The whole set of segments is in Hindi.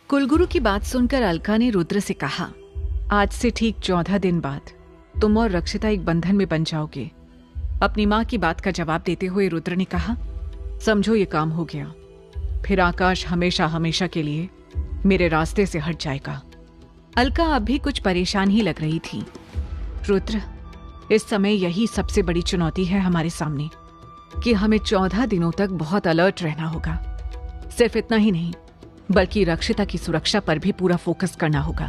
कुलगुरु की बात सुनकर अलका ने रुद्र से कहा, आज से ठीक 14 दिन बाद तुम और रक्षिता एक बंधन में बन जाओगे। अपनी माँ की बात का जवाब देते हुए रुद्र ने कहा, समझो ये काम हो गया, फिर आकाश हमेशा हमेशा के लिए मेरे रास्ते से हट जाएगा। अलका अब भी कुछ परेशान ही लग रही थी। रुद्र, इस समय यही सबसे बड़ी चुनौती है हमारे सामने कि हमें 14 दिनों तक बहुत अलर्ट रहना होगा। सिर्फ इतना ही नहीं, बल्कि रक्षिता की सुरक्षा पर भी पूरा फोकस करना होगा,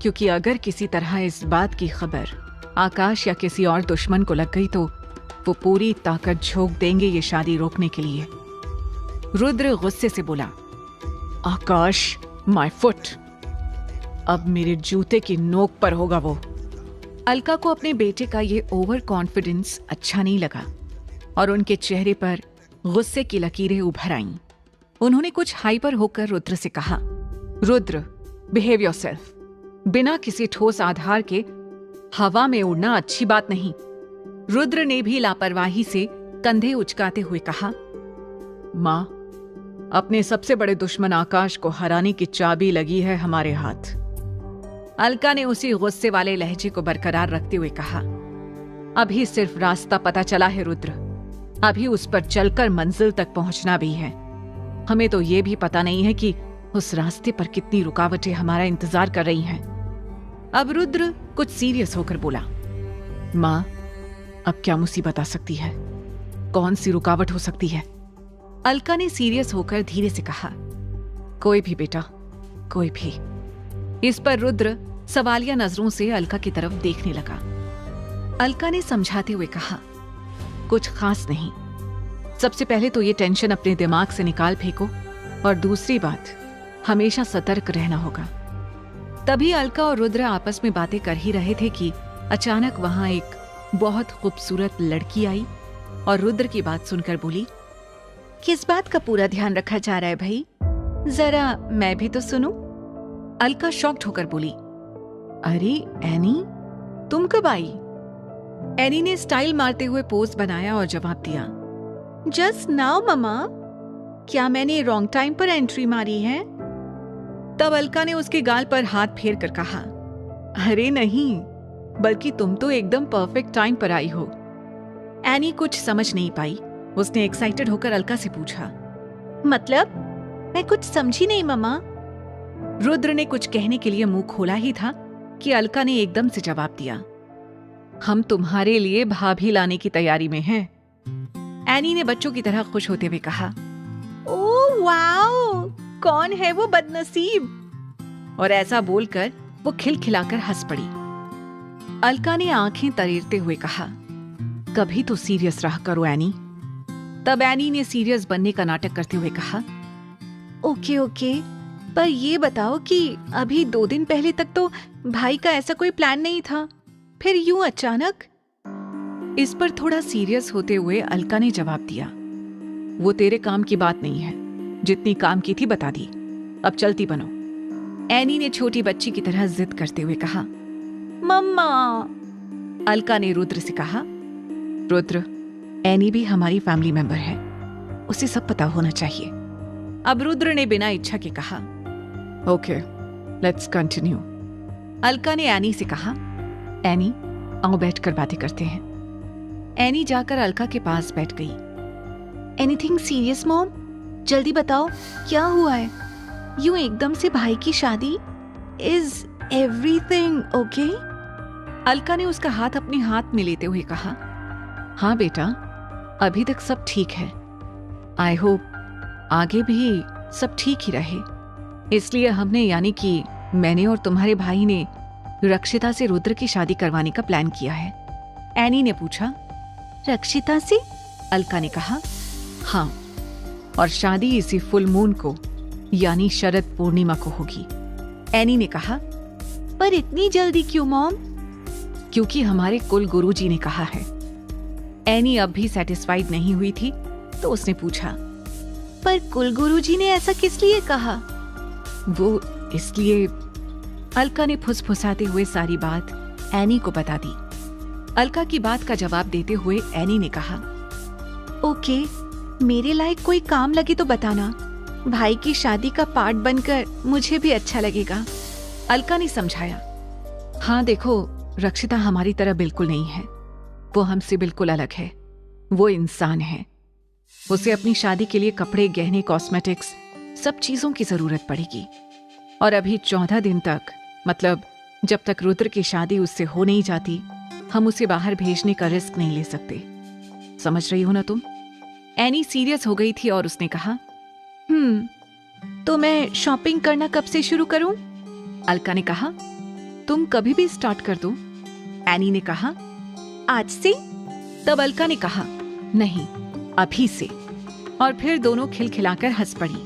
क्योंकि अगर किसी तरह इस बात की खबर आकाश या किसी और दुश्मन को लग गई तो वो पूरी ताकत झोंक देंगे ये शादी रोकने के लिए। रुद्र गुस्से से बोला, आकाश, माय फुट, अब मेरे जूते की नोक पर होगा वो। अलका को अपने बेटे का ये ओवर कॉन्फिडेंस अच्छा नहीं लगा और उनके चेहरे पर गुस्से की लकीरें उभर आईं। उन्होंने कुछ हाइपर होकर रुद्र से कहा, रुद्र, बिहेव योरसेल्फ। बिना किसी ठोस आधार के हवा में उड़ना अच्छी बात नहीं। रुद्र ने भी लापरवाही से कंधे उचकाते हुए कहा, मां, अपने सबसे बड़े दुश्मन आकाश को हराने की चाबी लगी है हमारे हाथ। अलका ने उसी गुस्से वाले लहजे को बरकरार रखते हुए कहा, अभी सिर्फ रास्ता पता चला है रुद्र, अभी उस पर चलकर मंजिल तक पहुंचना भी है। हमें तो ये भी पता नहीं है कि उस रास्ते पर कितनी रुकावटें हमारा इंतजार कर रही हैं। अब रुद्र कुछ सीरियस होकर बोला, मां, अब क्या मुसीबत आ सकती है? कौन सी रुकावट हो सकती है? अलका ने सीरियस होकर धीरे से कहा, कोई भी बेटा, कोई भी। इस पर रुद्र सवालिया नजरों से अलका की तरफ देखने लगा। अलका ने समझाते हुए कहा, कुछ खास नहीं। सबसे पहले तो ये टेंशन अपने दिमाग से निकाल फेंको, और दूसरी बात, हमेशा सतर्क रहना होगा। तभी अलका और रुद्र आपस में बातें कर ही रहे थे कि अचानक वहां एक बहुत खूबसूरत लड़की आई और रुद्र की बात सुनकर बोली, किस बात का पूरा ध्यान रखा जा रहा है भाई? जरा मैं भी तो सुनूं। अलका शॉक्ड होकर बोली, अरे एनी, तुम कब आई? एनी ने स्टाइल मारते हुए पोज बनाया और जवाब दिया, जस्ट नाउ ममा। क्या मैंने रॉन्ग टाइम पर एंट्री मारी है? तब अलका ने उसके गाल पर हाथ फेर कर कहा, अरे नहीं, बल्कि तुम तो एकदम परफेक्ट टाइम पर आई हो। एनी कुछ समझ नहीं पाई। उसने एक्साइटेड होकर अलका से पूछा, मतलब? मैं कुछ समझी नहीं ममा। रुद्र ने कुछ कहने के लिए मुंह खोला ही था कि अलका ने एकदम से जवाब दिया, हम तुम्हारे लिए भाभी लाने की तैयारी में हैं। एनी ने बच्चों की तरह खुश होते हुए कहा, ओह वाओ, कौन है वो बदनसीब? और ऐसा बोलकर वो खिलखिलाकर हंस पड़ी। अलका ने आंखें तरेरते हुए कहा, कभी तो सीरियस रहा करो एनी। तब एनी ने सीरियस बनने का नाटक करते हुए कहा, ओके ओके, पर ये बताओ कि अभी 2 दिन पहले तक तो भाई का ऐसा कोई प्लान नहीं था, फिर यूं अचानक? इस पर थोड़ा सीरियस होते हुए अलका ने जवाब दिया, वो तेरे काम की बात नहीं है, जितनी काम की थी बता दी, अब चलती बनो। एनी ने छोटी बच्ची की तरह जिद करते हुए कहा, मम्मा। अलका ने रुद्र से कहा, रुद्र, एनी भी हमारी फैमिली मेंबर है, उसे सब पता होना चाहिए। अब रुद्र ने बिना इच्छा के कहा, ओके, लेट्स कंटिन्यू। अलका ने एनी से कहा, एनी, आओ बैठकर बातें करते हैं। एनी जाकर अलका के पास बैठ गई। Anything serious mom? जल्दी बताओ, क्या हुआ है? यूं एकदम से भाई की शादी? Is everything okay? अलका ने उसका हाथ अपने हाथ में लेते हुए कहा, हाँ बेटा, अभी तक सब ठीक है। आई होप आगे भी सब ठीक ही रहे। इसलिए हमने, यानी कि मैंने और तुम्हारे भाई ने, रक्षिता से रुद्र की शादी करवाने का प्लान किया है। एनी ने पूछा, रक्षिता से? अलका ने कहा, हाँ, और शादी इसी फुल मून को, यानी शरद पूर्णिमा को होगी। एनी ने कहा, पर इतनी जल्दी क्यों मॉम? क्योंकि हमारे कुल गुरुजी ने कहा है। एनी अब भी सेटिस्फाइड नहीं हुई थी, तो उसने पूछा, पर कुल गुरुजी ने ऐसा किस लिए कहा? वो इसलिए। अलका ने फुसफुसाते हुए सारी बात एनी को बता दी। अलका की बात का जवाब देते हुए एनी ने कहा, ओके, मेरे लायक कोई काम लगे तो बताना, भाई की शादी का पार्ट बनकर मुझे भी अच्छा लगेगा, अलका ने समझाया। हाँ देखो, रक्षिता हमारी तरह बिल्कुल नहीं है, वो हमसे बिल्कुल अलग है। वो इंसान है, उसे अपनी शादी के लिए कपड़े, गहने, कॉस्मेटिक्स, सब चीजों की जरूरत पड़ेगी। और अभी 14 दिन तक, मतलब जब तक रुद्र की शादी उससे हो नहीं जाती, हम उसे बाहर भेजने का रिस्क नहीं ले सकते। समझ रही हो ना तुम? एनी सीरियस हो गई थी और उसने कहा, तो मैं शॉपिंग करना कब से शुरू करूं? अलका ने कहा, तुम कभी भी स्टार्ट कर दो। एनी ने कहा, आज से? तब अलका ने कहा, नहीं, अभी से। और फिर दोनों खिलखिलाकर हंस पड़ी।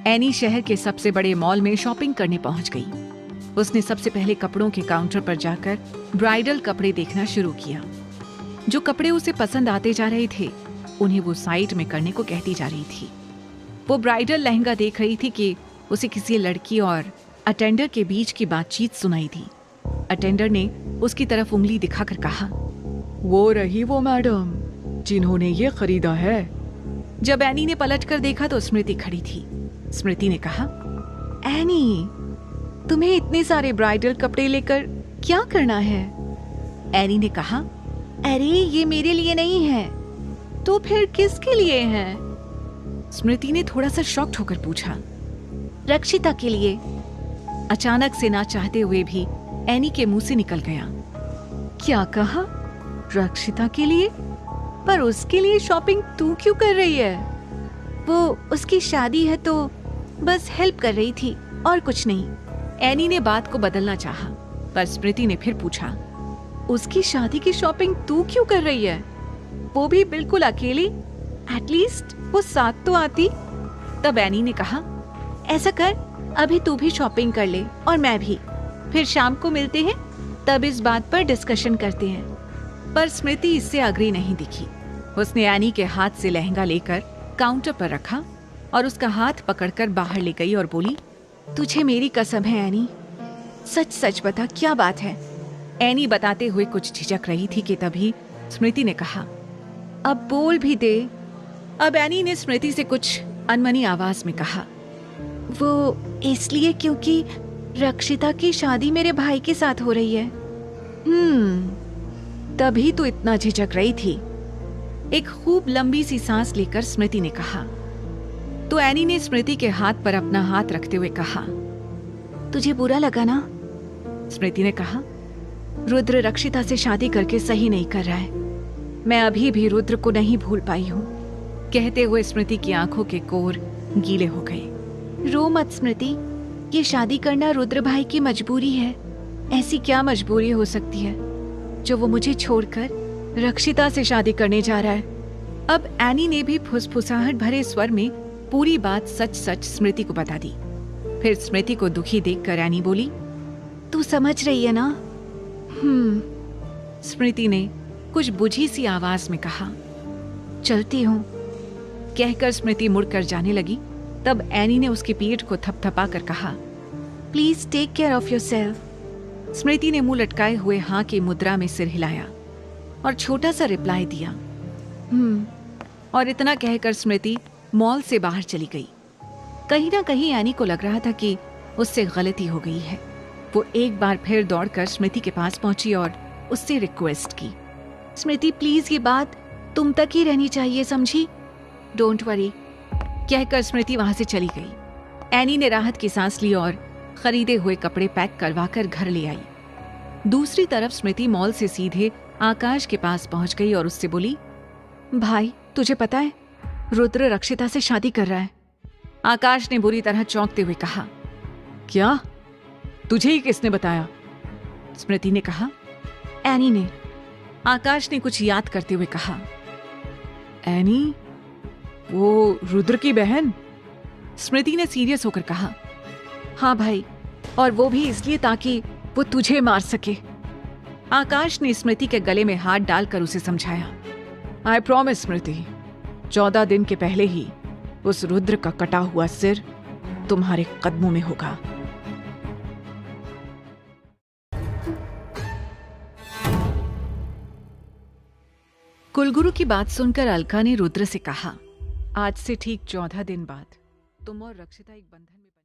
एनी शहर के सबसे बड़े मॉल में शॉपिंग करने पहुंच गई। उसने सबसे पहले कपड़ों के काउंटर पर जाकर ब्राइडल कपड़े देखना शुरू किया। जो कपड़े उसे पसंद आते जा रहे थे, उन्हें वो साइड में करने को कहती जा रही थी। वो ब्राइडल लहंगा देख रही थी कि उसे किसी लड़की और अटेंडर के बीच की बातचीत सुनाई दी। अटेंडर ने उसकी तरफ उंगली दिखाकर कहा, वो रही वो मैडम जिन्होंने ये खरीदा है। जब एनी ने पलटकर देखा तो स्मृति खड़ी थी। स्मृति ने कहा, एनी, तुम्हें इतने सारे ब्राइडल कपड़े लेकर क्या करना है? एनी ने कहा, अरे ये मेरे लिए नहीं है। तो फिर किसके लिए है? स्मृति ने थोड़ा सा शॉक्ड होकर पूछा। रक्षिता के लिए। अचानक से ना चाहते हुए भी एनी के मुंह से निकल गया। क्या कहा? रक्षिता के लिए? पर उसके लिए शॉपिंग तू क्यों कर रही है? वो उसकी शादी है तो बस हेल्प कर रही थी और कुछ नहीं। एनी ने बात को बदलना चाहा, पर स्मृति ने फिर पूछा, उसकी शादी की शॉपिंग तू क्यों कर रही है? वो भी बिल्कुल अकेली? एटलीस्ट वो साथ तो आती। तब एनी ने कहा, ऐसा कर, अभी तू भी शॉपिंग कर ले और मैं भी, फिर शाम को मिलते हैं, तब इस बात पर डिस्कशन करते हैं। पर स्मृति इससे अग्री नहीं दिखी। उसने एनी के हाथ से लहंगा लेकर काउंटर पर रखा और उसका हाथ पकड़कर बाहर ले गई और बोली, तुझे मेरी कसम है एनी, सच सच बता क्या बात है? एनी बताते हुए कुछ झिझक रही थी कि तभी स्मृति ने कहा, अब बोल भी दे। अब एनी ने स्मृति से कुछ अनमनी आवाज में कहा, वो इसलिए क्योंकि रक्षिता की शादी मेरे भाई के साथ हो रही है। तभी तो इतना झिझक रही थी। एक खूब लंबी सी सांस लेकर स्मृति ने कहा। तो एनी ने स्मृति के हाथ पर अपना हाथ रखते हुए कहा, तुझे बुरा लगा ना? स्मृति ने कहा, रुद्र रक्षिता से शादी करके सही नहीं कर रहा है। मैं अभी भी रुद्र को नहीं भूल पाई हूँ। कहते हुए स्मृति की आंखों के कोर गीले हो गए। रो मत स्मृति, ये शादी करना रुद्र भाई की मजबूरी है। ऐसी क्या मजबूरी हो सकती है जो वो मुझे छोड़कर रक्षिता से शादी करने जा रहा है? अब एनी ने भी फुसफुसाहट भरे स्वर में पूरी बात सच सच स्मृति को बता दी। फिर स्मृति को दुखी देखकर एनी बोली, तू समझ रही है ना? स्मृति ने कुछ बुझी सी आवाज में कहा, चलती हूँ। कहकर स्मृति मुड़कर जाने लगी। तब एनी ने उसकी पीठ को थपथपा कर कहा, please take care of yourself. Smriti ने मुंह लटकाए हुए हाँ की मुद्रा में सिर हिलाया और छोटा सा रिप्लाई दिया, और इतना कहकर स्मृति मॉल से बाहर चली गई। कहीं ना कहीं एनी को लग रहा था कि उससे गलती हो गई है। वो एक बार फिर दौड़कर स्मृति के पास पहुंची और उससे रिक्वेस्ट की, स्मृति प्लीज ये बात तुम तक ही रहनी चाहिए, समझी? Don't worry. कहकर स्मृति वहां से चली गई। एनी ने राहत की सांस ली और खरीदे हुए कपड़े पैक करवाकर घर ले आई। दूसरी तरफ स्मृति मॉल से सीधे आकाश के पास पहुंच गई और उससे बोली, भाई तुझे पता है रुद्र रक्षिता से शादी कर रहा है। आकाश ने बुरी तरह चौंकते हुए कहा, क्या? तुझे ही किसने बताया? स्मृति ने कहा, एनी ने। आकाश ने कुछ याद करते हुए कहा, एनी? वो रुद्र की बहन? स्मृति ने सीरियस होकर कहा, हाँ भाई, और वो भी इसलिए ताकि वो तुझे मार सके। आकाश ने स्मृति के गले में हाथ डालकर उसे समझाया, आई प्रॉमिस स्मृति, 14 दिन के पहले ही उस रुद्र का कटा हुआ सिर तुम्हारे कदमों में होगा। कुलगुरु की बात सुनकर अलका ने रुद्र से कहा, आज से ठीक 14 दिन बाद तुम और रक्षिता एक बंधन में